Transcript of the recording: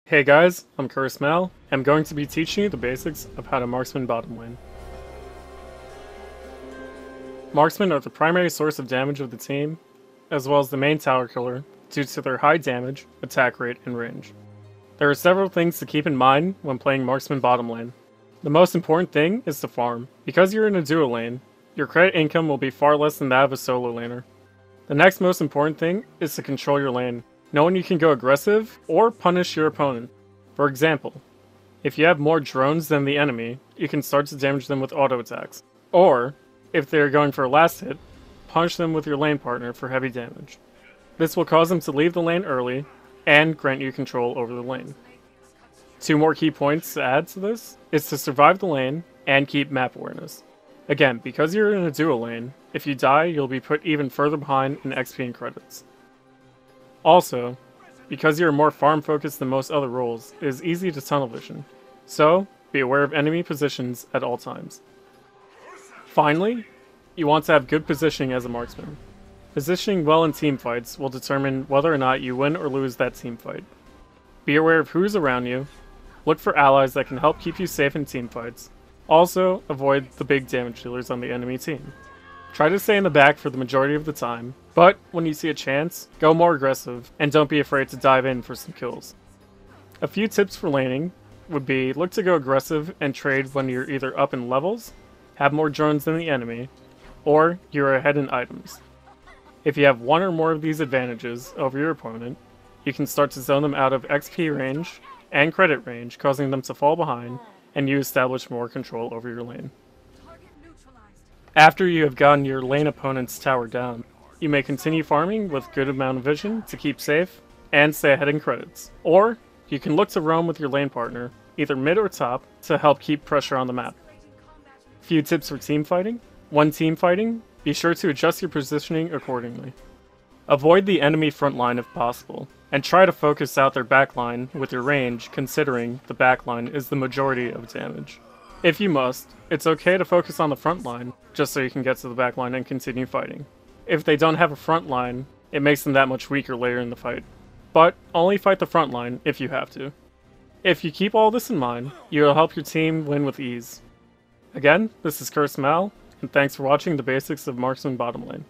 Hey guys, I'm Crs Mal. I'm going to be teaching you the basics of how to marksman bottom lane. Marksmen are the primary source of damage of the team, as well as the main tower killer due to their high damage, attack rate, and range. There are several things to keep in mind when playing marksman bottom lane. The most important thing is to farm. Because you're in a duo lane, your credit income will be far less than that of a solo laner. The next most important thing is to control your lane. Know when you can go aggressive or punish your opponent. For example, if you have more drones than the enemy, you can start to damage them with auto attacks. Or, if they are going for a last hit, punish them with your lane partner for heavy damage. This will cause them to leave the lane early and grant you control over the lane. Two more key points to add to this is to survive the lane and keep map awareness. Again, because you're in a duo lane, if you die, you'll be put even further behind in XP and credits. Also, because you're more farm focused than most other roles, it is easy to tunnel vision, so be aware of enemy positions at all times. Finally, you want to have good positioning as a marksman. Positioning well in team fights will determine whether or not you win or lose that team fight. Be aware of who's around you, look for allies that can help keep you safe in team fights. Also, avoid the big damage dealers on the enemy team. Try to stay in the back for the majority of the time, but when you see a chance, go more aggressive, and don't be afraid to dive in for some kills. A few tips for laning would be look to go aggressive and trade when you're either up in levels, have more drones than the enemy, or you're ahead in items. If you have one or more of these advantages over your opponent, you can start to zone them out of XP range and credit range, causing them to fall behind, and you establish more control over your lane. After you have gotten your lane opponent's tower down, you may continue farming with good amount of vision to keep safe and stay ahead in credits. Or, you can look to roam with your lane partner, either mid or top, to help keep pressure on the map. Few tips for team fighting. When team fighting, be sure to adjust your positioning accordingly. Avoid the enemy front line if possible, and try to focus out their backline with your range, considering the backline is the majority of damage. If you must, it's okay to focus on the front line, just so you can get to the back line and continue fighting. If they don't have a front line, it makes them that much weaker later in the fight. But only fight the front line if you have to. If you keep all this in mind, you will help your team win with ease. Again, this is Crs Mal, and thanks for watching the basics of Marksman Bottom Lane.